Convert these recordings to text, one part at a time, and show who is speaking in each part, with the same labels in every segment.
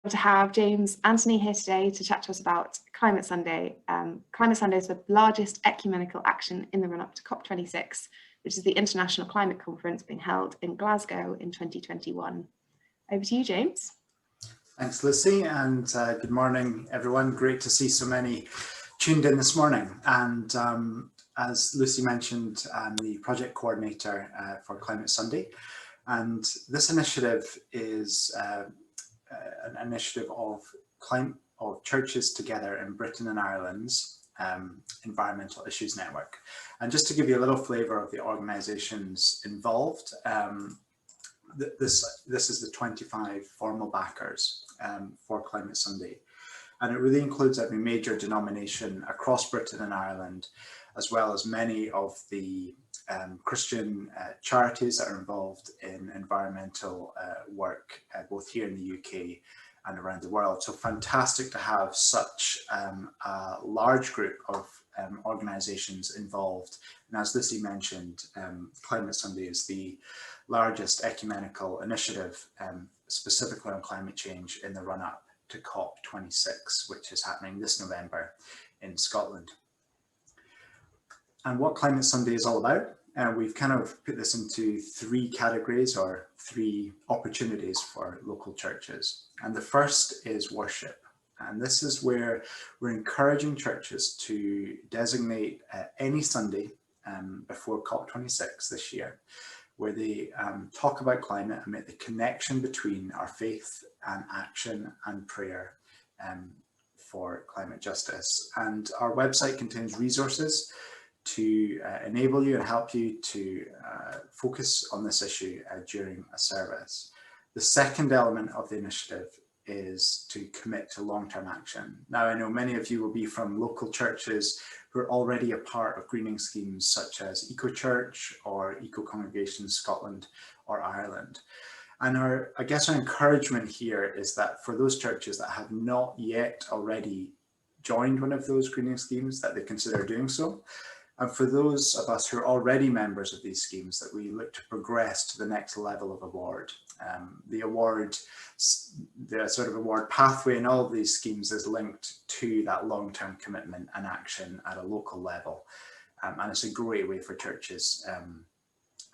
Speaker 1: to have James Anthony here today to chat to us about Climate Sunday. Climate Sunday is the largest ecumenical action in the run-up to COP26, which is the international climate conference being held in Glasgow in 2021. Over to you, James.
Speaker 2: Thanks, Lucy, and good morning, everyone. Great to see so many tuned in this morning. And as Lucy mentioned, I'm the project coordinator for Climate Sunday. And this initiative is an initiative of churches together in Britain and Ireland's Environmental Issues Network. And just to give you a little flavour of the organisations involved, this is the 25 formal backers for Climate Sunday. And it really includes every major denomination across Britain and Ireland, as well as many of the Christian charities that are involved in environmental work, both here in the UK and around the world. So fantastic to have such a large group of organisations involved. And as Lucy mentioned, Climate Sunday is the largest ecumenical initiative specifically on climate change in the run-up to COP26, which is happening this November in Scotland. And what Climate Sunday is all about, we've kind of put this into three categories or three opportunities for local churches. And the first is worship. And this is where we're encouraging churches to designate any Sunday before COP26 this year, where they talk about climate and make the connection between our faith and action and prayer for climate justice. And our website contains resources to enable you and help you to focus on this issue during a service. The second element of the initiative is to commit to long-term action. Now, I know many of you will be from local churches who are already a part of greening schemes such as Eco Church or Eco Congregation Scotland or Ireland. And I guess our encouragement here is that for those churches that have not yet already joined one of those greening schemes, that they consider doing so. And for those of us who are already members of these schemes, that we look to progress to the next level of award. The sort of award pathway in all of these schemes is linked to that long-term commitment and action at a local level. And it's a great way for churches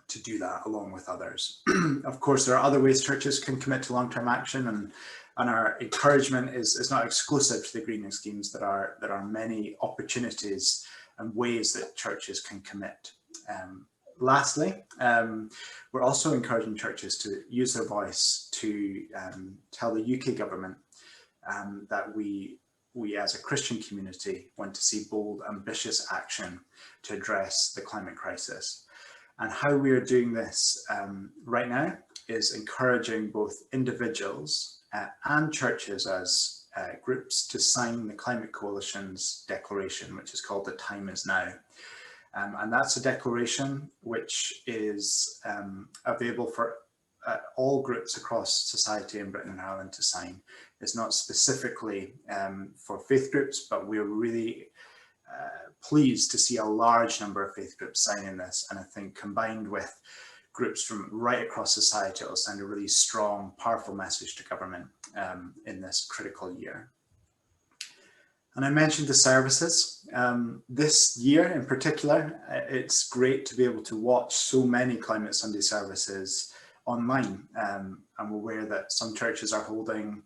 Speaker 2: to do that along with others. Of course, there are other ways churches can commit to long-term action, and our encouragement is not exclusive to the greening schemes. There are many opportunities and ways that churches can commit. Lastly, we're also encouraging churches to use their voice to tell the UK government that we as a Christian community want to see bold, ambitious action to address the climate crisis. And how we are doing this right now is encouraging both individuals and churches as groups to sign the Climate Coalition's declaration, which is called The Time Is Now. And that's a declaration which is available for all groups across society in Britain and Ireland to sign. It's not specifically for faith groups, but we're really pleased to see a large number of faith groups signing this. And I think combined with groups from right across society, it will send a really strong, powerful message to government in this critical year. And I mentioned the services. This year in particular, it's great to be able to watch so many Climate Sunday services online. I'm aware that some churches are holding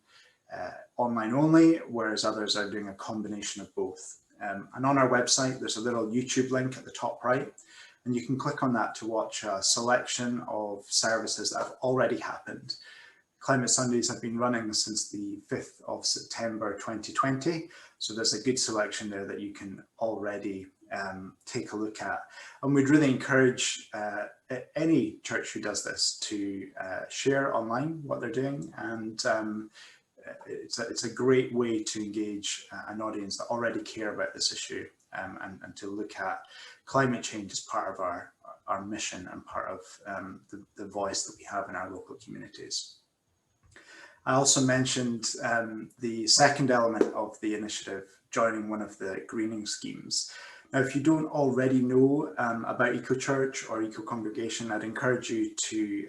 Speaker 2: online only, whereas others are doing a combination of both. And on our website, there's a little YouTube link at the top right, and you can click on that to watch a selection of services that have already happened. Climate Sundays have been running since the 5th of September 2020, so there's a good selection there that you can already take a look at. And we'd really encourage any church who does this to share online what they're doing, and it's a great way to engage an audience that already care about this issue, and to look at climate change as part of our mission and part of the voice that we have in our local communities. I also mentioned the second element of the initiative, joining one of the greening schemes. Now, if you don't already know about Eco Church or Eco Congregation, I'd encourage you to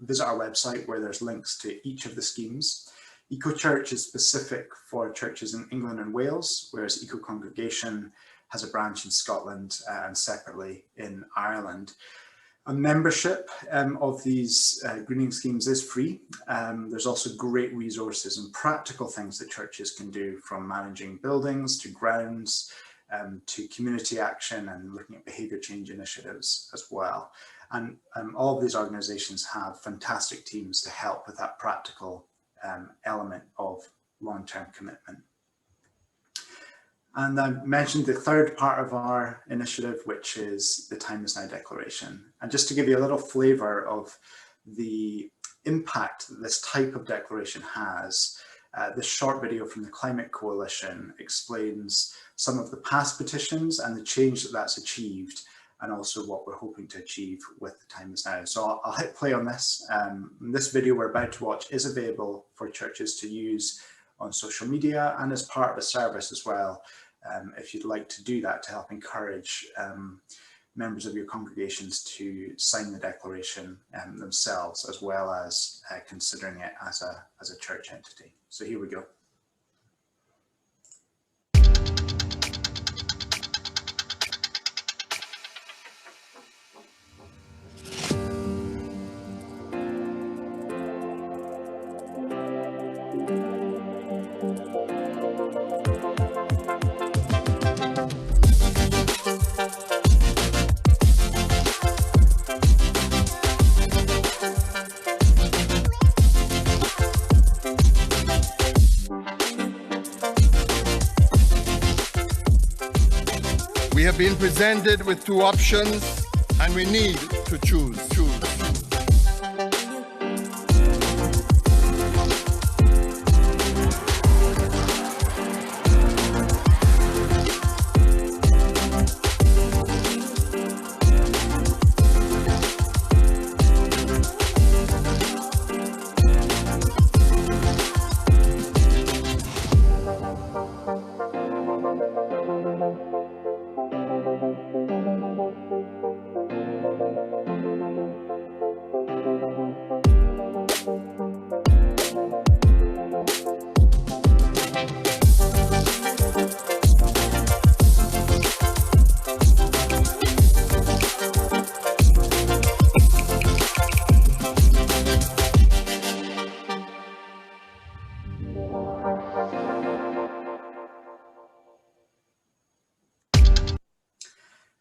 Speaker 2: visit our website, where there's links to each of the schemes. Eco-church is specific for churches in England and Wales, whereas eco-congregation has a branch in Scotland and separately in Ireland. A membership of these greening schemes is free. There's also great resources and practical things that churches can do, from managing buildings to grounds to community action and looking at behaviour change initiatives as well. And all of these organisations have fantastic teams to help with that practical element of long-term commitment. And I mentioned the third part of our initiative, which is the Time is Now Declaration. And just to give you a little flavour of the impact that this type of declaration has, this short video from the Climate Coalition explains some of the past petitions and the change that that's achieved, and also what we're hoping to achieve with the Time is Now. So I'll hit play on this. This video we're about to watch is available for churches to use on social media and as part of a service as well, if you'd like to do that to help encourage members of your congregations to sign the declaration themselves, as well as considering it as a church entity. So here we go.
Speaker 3: We have been presented with two options, and we need to choose.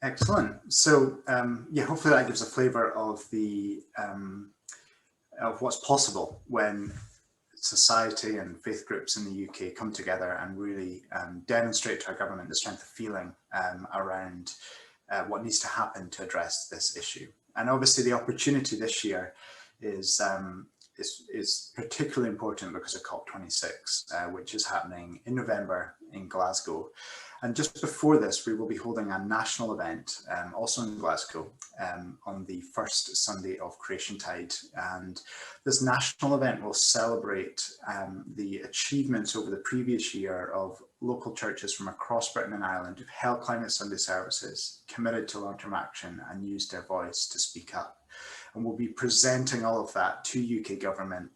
Speaker 2: Excellent. So yeah, hopefully that gives a flavour of what's possible when society and faith groups in the UK come together and really demonstrate to our government the strength of feeling around what needs to happen to address this issue. And obviously the opportunity this year is particularly important because of COP26, which is happening in November in Glasgow. And just before this, we will be holding a national event, also in Glasgow, on the first Sunday of Creation Tide. And this national event will celebrate the achievements over the previous year of local churches from across Britain and Ireland who've held Climate Sunday services, committed to long-term action, and used their voice to speak up. And we'll be presenting all of that to UK government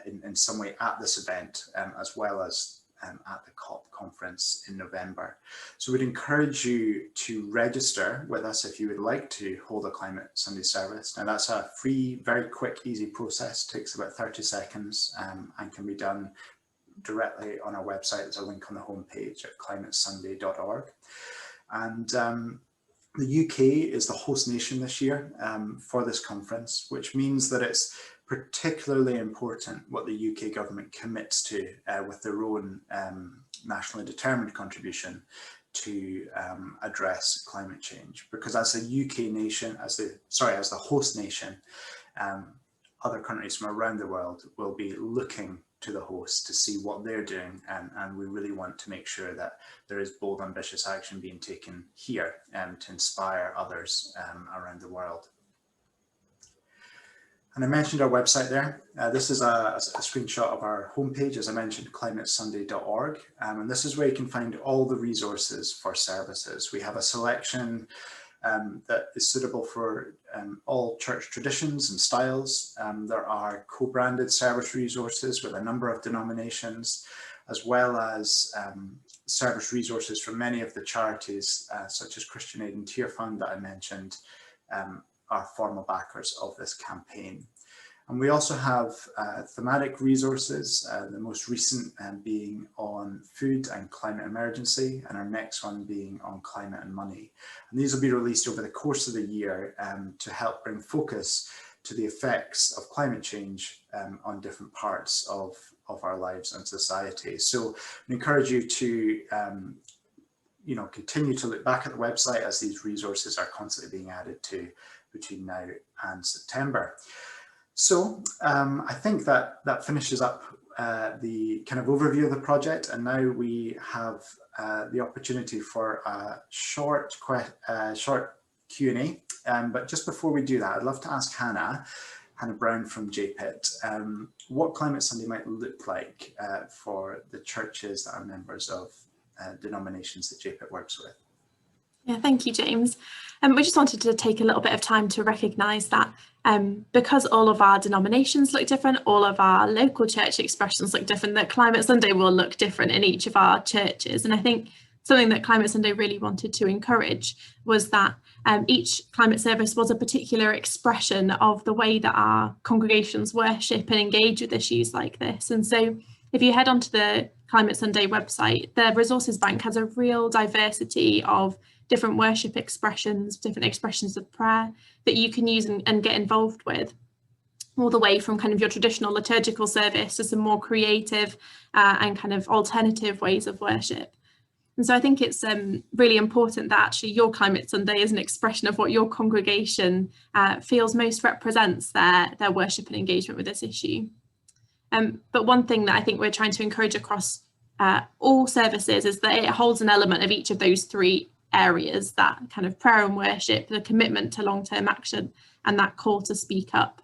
Speaker 2: in some way at this event, as well as at the COP conference in November. So we'd encourage you to register with us if you would like to hold a Climate Sunday service. Now that's a free, very quick, easy process, takes about 30 seconds and can be done directly on our website. There's a link on the homepage at climatesunday.org. And the UK is the host nation this year for this conference, which means that it's particularly important what the UK government commits to with their own nationally determined contribution to address climate change. Because as a UK nation, as the host nation, other countries from around the world will be looking to the host to see what they're doing, and we really want to make sure that there is bold, ambitious action being taken here to inspire others around the world. And I mentioned our website there. This is a screenshot of our homepage, as I mentioned, climatesunday.org. And this is where you can find all the resources for services. We have a selection that is suitable for all church traditions and styles. There are co-branded service resources with a number of denominations, as well as service resources from many of the charities, such as Christian Aid and Tear Fund that I mentioned, are formal backers of this campaign. And we also have thematic resources, the most recent being on food and climate emergency, and our next one being on climate and money. And these will be released over the course of the year to help bring focus to the effects of climate change on different parts of our lives and society. So I encourage you to continue to look back at the website, as these resources are constantly being added to between now and September. So I think that finishes up the kind of overview of the project, and now we have the opportunity for a short Q&A. But just before we do that, I'd love to ask Hannah Brown from JPIT, what Climate Sunday might look like for the churches that are members of denominations that JPIT works with.
Speaker 4: Yeah, thank you, James. We just wanted to take a little bit of time to recognise that because all of our denominations look different, all of our local church expressions look different, that Climate Sunday will look different in each of our churches. And I think something that Climate Sunday really wanted to encourage was that each climate service was a particular expression of the way that our congregations worship and engage with issues like this. And so if you head onto the Climate Sunday website, the Resources Bank has a real diversity of different worship expressions, different expressions of prayer that you can use and get involved with, all the way from kind of your traditional liturgical service to some more creative and kind of alternative ways of worship. And so I think it's really important that actually your Climate Sunday is an expression of what your congregation feels most represents their worship and engagement with this issue. But one thing that I think we're trying to encourage across all services is that it holds an element of each of those three areas, that kind of prayer and worship, the commitment to long-term action, and that call to speak up.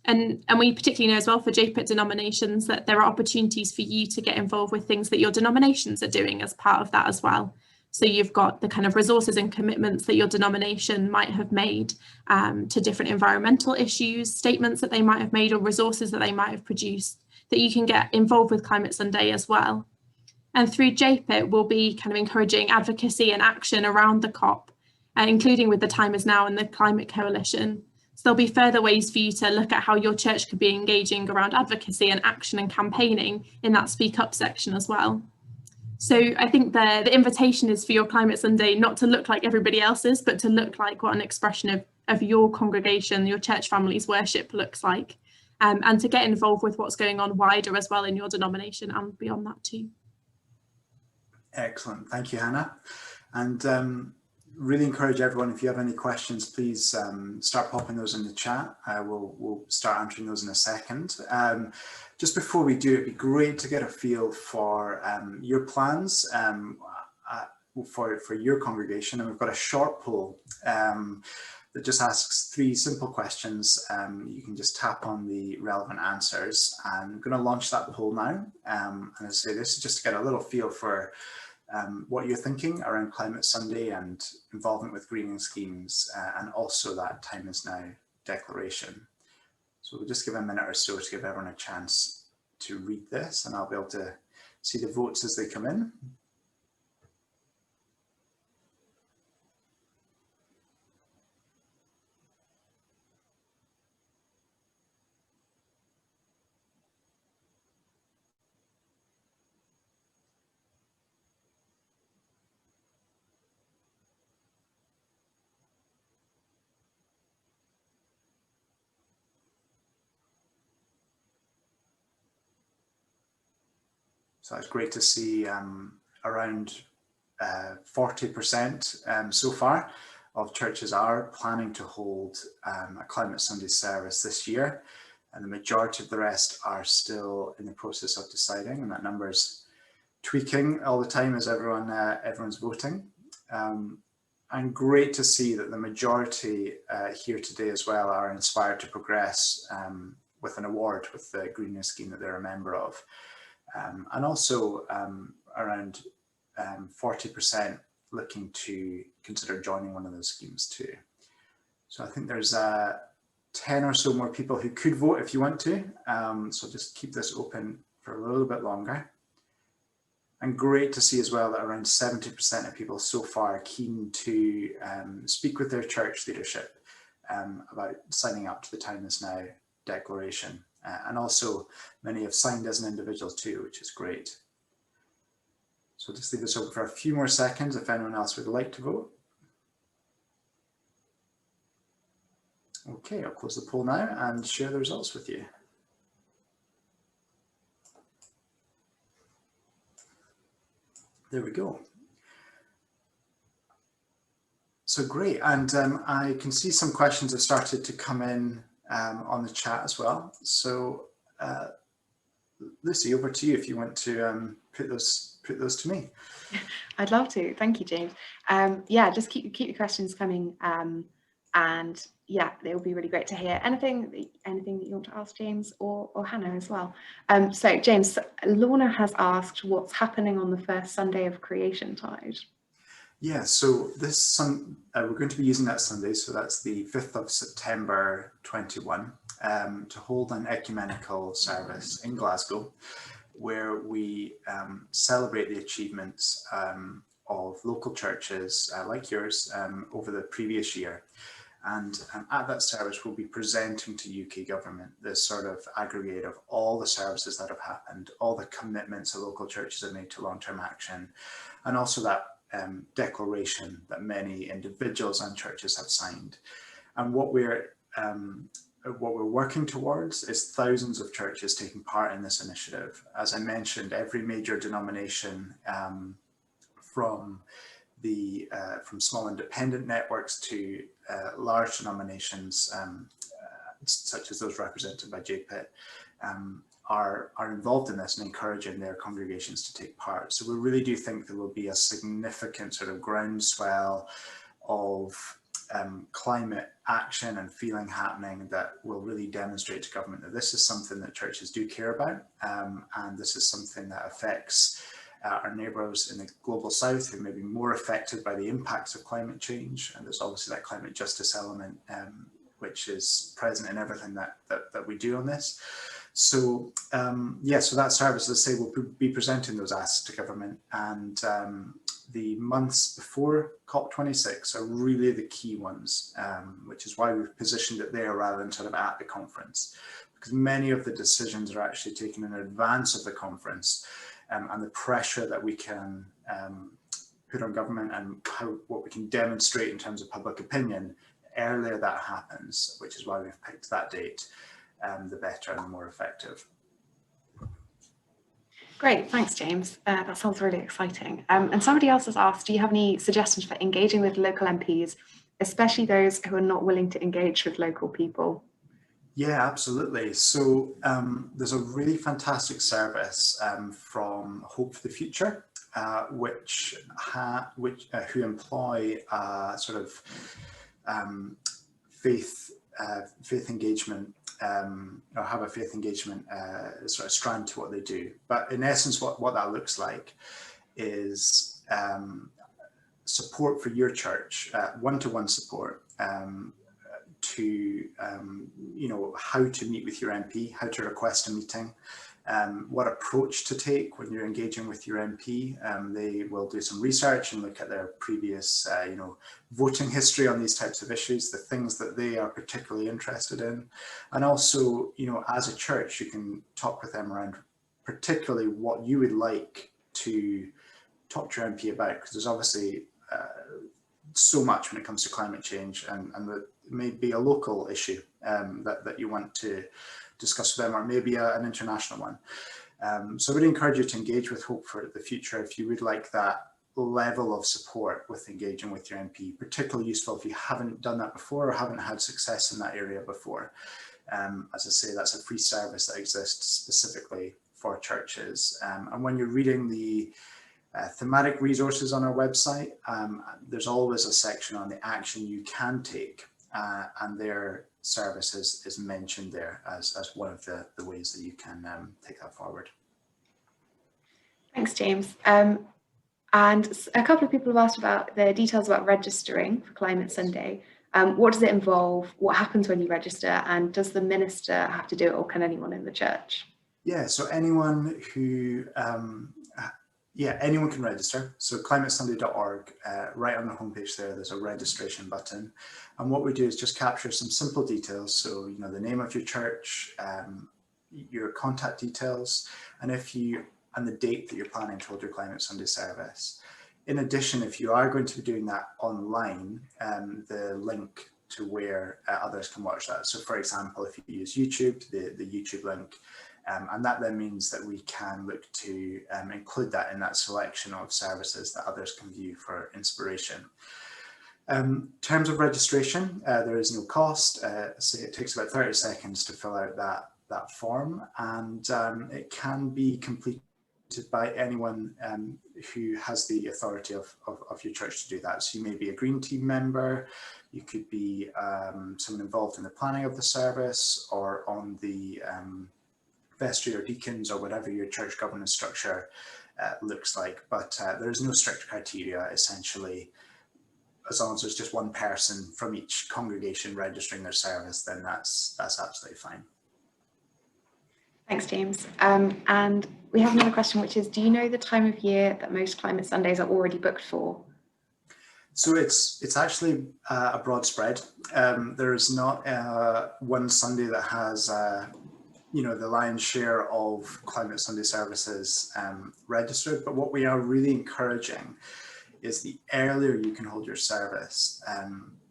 Speaker 4: And we particularly know as well for JPIT denominations that there are opportunities for you to get involved with things that your denominations are doing as part of that as well. So you've got the kind of resources and commitments that your denomination might have made to different environmental issues, statements that they might have made, or resources that they might have produced, that you can get involved with Climate Sunday as well. And through JPIT, we'll be kind of encouraging advocacy and action around the COP, including with the Time Is Now and the Climate Coalition. So there'll be further ways for you to look at how your church could be engaging around advocacy and action and campaigning in that Speak Up section as well. So I think the invitation is for your Climate Sunday not to look like everybody else's, but to look like what an expression of your congregation, your church family's worship looks like, and to get involved with what's going on wider as well in your denomination and beyond that too.
Speaker 2: Excellent, thank you, Hannah. And really encourage everyone, if you have any questions, please start popping those in the chat. We'll start answering those in a second. Just before we do, it'd be great to get a feel for your plans for your congregation. And we've got a short poll that just asks 3 simple questions. You can just tap on the relevant answers. I'm going to launch that poll now. And as I say, this is just to get a little feel for what you're thinking around Climate Sunday and involvement with greening schemes, and also that Time Is Now declaration. So we'll just give a minute or so to give everyone a chance to read this, and I'll be able to see the votes as they come in. So it's great to see around 40% so far of churches are planning to hold a Climate Sunday service this year, and the majority of the rest are still in the process of deciding, and that number's tweaking all the time as everyone's voting. And great to see that the majority here today as well are inspired to progress with an award with the greening scheme that they're a member of. And also around 40% looking to consider joining one of those schemes too. So I think there's 10 or so more people who could vote if you want to. So just keep this open for a little bit longer. And great to see as well that around 70% of people so far are keen to speak with their church leadership about signing up to the Time Is Now declaration. And also many have signed as an individual too, which is great. So just leave this open for a few more seconds if anyone else would like to vote. Okay, I'll close the poll now and share the results with you. There we go. So great, and I can see some questions have started to come in on the chat as well. So Lucy, over to you if you want to put those to me.
Speaker 1: I'd love to. Thank you, James. Yeah, just keep your questions coming, and yeah, it will be really great to hear anything that you want to ask James or Hannah as well. So James, Lorna has asked what's happening on the first Sunday of Creation Tide.
Speaker 2: Yeah, so this we're going to be using that Sunday, so that's the 5th of September 21, to hold an ecumenical service in Glasgow, where we celebrate the achievements of local churches like yours over the previous year. And at that service, we'll be presenting to UK government this sort of aggregate of all the services that have happened, all the commitments that local churches have made to long-term action, and also that declaration that many individuals and churches have signed. And what we're working towards is thousands of churches taking part in this initiative. As I mentioned, every major denomination, from small independent networks to large denominations, such as those represented by JPIT, are involved in this and encouraging their congregations to take part. So we really do think there will be a significant sort of groundswell of climate action and feeling happening that will really demonstrate to government that this is something that churches do care about, and this is something that affects our neighbours in the global south who may be more affected by the impacts of climate change. And there's obviously that climate justice element, which is present in everything that we do on this. So yeah, so that service, as I say, will be presenting those asks to government, and the months before COP26 are really the key ones, which is why we've positioned it there rather than sort of at the conference, because many of the decisions are actually taken in advance of the conference, and the pressure that we can put on government and what we can demonstrate in terms of public opinion, earlier that happens, which is why we've picked that date. The better and the more effective.
Speaker 1: Great, thanks, James. That sounds really exciting. And somebody else has asked, do you have any suggestions for engaging with local MPs, especially those who are not willing to engage with local people?
Speaker 2: Yeah, absolutely. So there's a really fantastic service from Hope for the Future, who employ sort of faith engagement, or have a faith engagement sort of strand to what they do. But in essence, what that looks like is support for your church, one-to-one support, to you know, how to meet with your MP, how to request a meeting, what approach to take when you're engaging with your MP. They will do some research and look at their previous you know, voting history on these types of issues, the things that they are particularly interested in. And also, you know, as a church, you can talk with them around particularly what you would like to talk to your MP about, because there's obviously so much when it comes to climate change, and that may be a local issue that you want to discuss with them, or maybe an international one. So I would encourage you to engage with Hope for the Future if you would like that level of support with engaging with your MP, particularly useful if you haven't done that before or haven't had success in that area before. As I say, that's a free service that exists specifically for churches. And when you're reading the thematic resources on our website, there's always a section on the action you can take, and their service is mentioned there as one of the ways that you can take that forward.
Speaker 1: Thanks, James. And a couple of people have asked about the details about registering for Climate Sunday. What does it involve? What happens when you register? And does the minister have to do it, or can anyone in the church?
Speaker 2: Yeah, so anyone who, anyone can register. So climatesunday.org, right on the homepage there's a registration button. And what we do is just capture some simple details. So, you know, the name of your church, your contact details, and the date that you're planning to hold your Climate Sunday service. In addition, if you are going to be doing that online, the link to where others can watch that. So for example, if you use YouTube, the YouTube link, and that then means that we can look to include that in that selection of services that others can view for inspiration. In terms of registration, there is no cost. So it takes about 30 seconds to fill out that form, and it can be completed by anyone who has the authority of your church to do that. So you may be a Green Team member, you could be someone involved in the planning of the service, or on the vestry or deacons, or whatever your church governance structure looks like. But there is no strict criteria, essentially. As long as there's just one person from each congregation registering their service, then that's absolutely fine.
Speaker 1: Thanks, James. And we have another question, which is, do you know the time of year that most Climate Sundays are already booked for?
Speaker 2: So it's actually a broad spread. There is not one Sunday that has you know, the lion's share of Climate Sunday services registered, but what we are really encouraging is the earlier you can hold your service,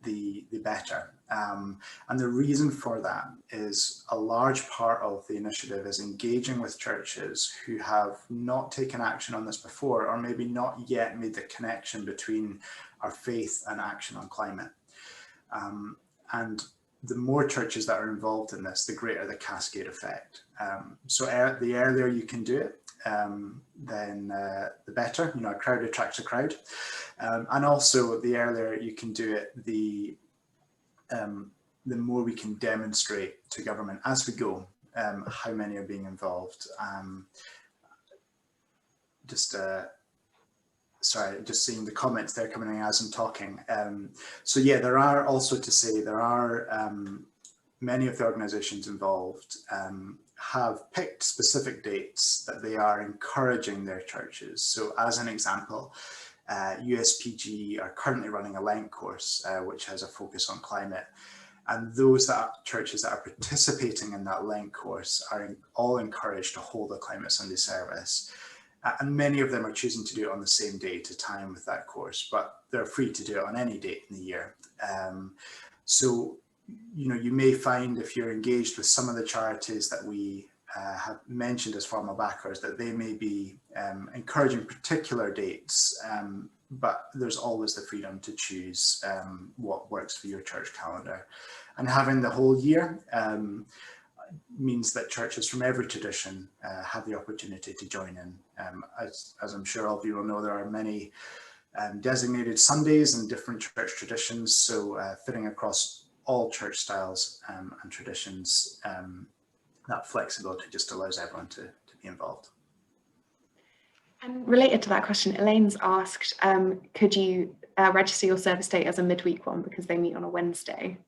Speaker 2: the better. And the reason for that is a large part of the initiative is engaging with churches who have not taken action on this before, or maybe not yet made the connection between our faith and action on climate. And the more churches that are involved in this, the greater the cascade effect. So the earlier you can do it, then the better. You know, a crowd attracts a crowd. And also the earlier you can do it, the more we can demonstrate to government as we go how many are being involved. Sorry, just seeing the comments there coming in as I'm talking. So yeah, there are also to say, there are many of the organisations involved have picked specific dates that they are encouraging their churches. So as an example, USPG are currently running a Lent course, which has a focus on climate. And those churches that are participating in that Lent course are all encouraged to hold a Climate Sunday service. And many of them are choosing to do it on the same day to time with that course, but they're free to do it on any date in the year. So, you know, you may find, if you're engaged with some of the charities that we have mentioned as formal backers, that they may be encouraging particular dates, but there's always the freedom to choose what works for your church calendar. And having the whole year means that churches from every tradition have the opportunity to join in. As I'm sure all of you will know, there are many designated Sundays and different church traditions, so fitting across all church styles and traditions, that flexibility just allows everyone to be involved.
Speaker 1: And related to that question, Elaine's asked, could you register your service date as a midweek one because they meet on a Wednesday?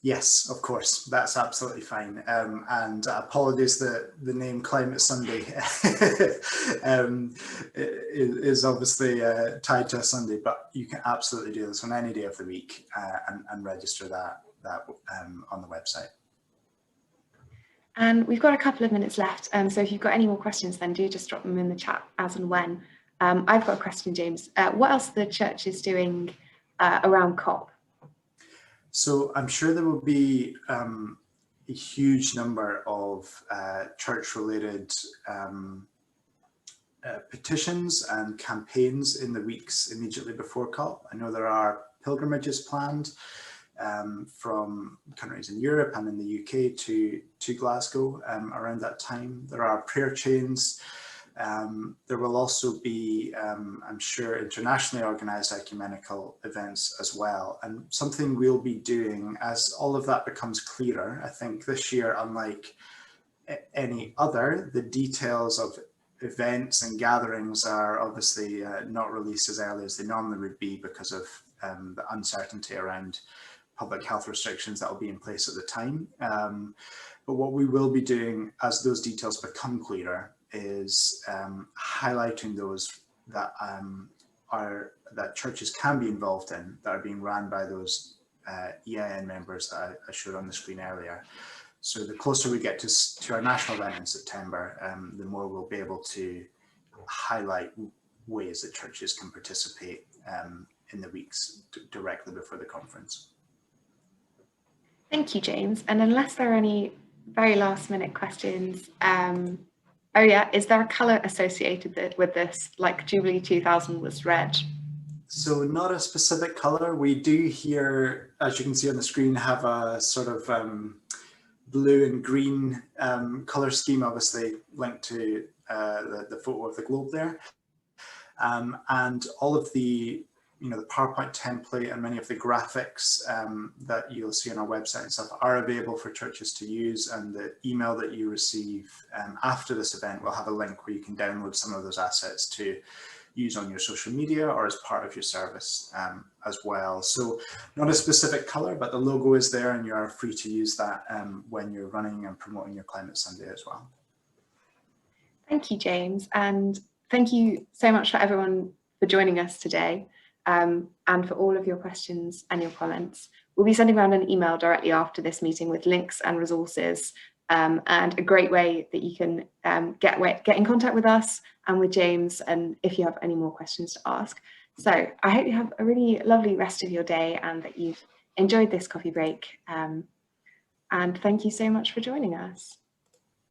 Speaker 2: Yes, of course, that's absolutely fine. And apologies that the name Climate Sunday is obviously tied to a Sunday, but you can absolutely do this on any day of the week and register that on the website.
Speaker 1: And we've got a couple of minutes left, so if you've got any more questions, then do just drop them in the chat as and when. I've got a question, James. What else the church is doing around COP? So
Speaker 2: I'm sure there will be a huge number of church-related petitions and campaigns in the weeks immediately before COP. I know there are pilgrimages planned from countries in Europe and in the UK to Glasgow around that time. There are prayer chains. There will also be, I'm sure, internationally organised ecumenical events as well. And something we'll be doing as all of that becomes clearer, I think this year, unlike any other, the details of events and gatherings are obviously not released as early as they normally would be because of the uncertainty around public health restrictions that will be in place at the time. But what we will be doing as those details become clearer is highlighting those that that churches can be involved in, that are being run by those EIN members that I showed on the screen earlier. So the closer we get to our national event in September, the more we'll be able to highlight ways that churches can participate in the weeks directly before the conference.
Speaker 1: Thank you, James. And unless there are any very last minute questions, oh yeah, is there a colour associated with this, like Jubilee 2000 was red?
Speaker 2: So not a specific colour. We do here, as you can see on the screen, have a sort of blue and green colour scheme, obviously linked to the photo of the globe there. And all of the, the PowerPoint template and many of the graphics that you'll see on our website and stuff are available for churches to use, and the email that you receive after this event will have a link where you can download some of those assets to use on your social media or as part of your service as well. So not a specific colour, but the logo is there and you are free to use that when you're running and promoting your Climate Sunday as well.
Speaker 1: Thank you, James. And thank you so much for everyone for joining us today and for all of your questions and your comments. We'll be sending around an email directly after this meeting with links and resources and a great way that you can get in contact with us and with James, and if you have any more questions to ask. So I hope you have a really lovely rest of your day and that you've enjoyed this coffee break. And thank you so much for joining us.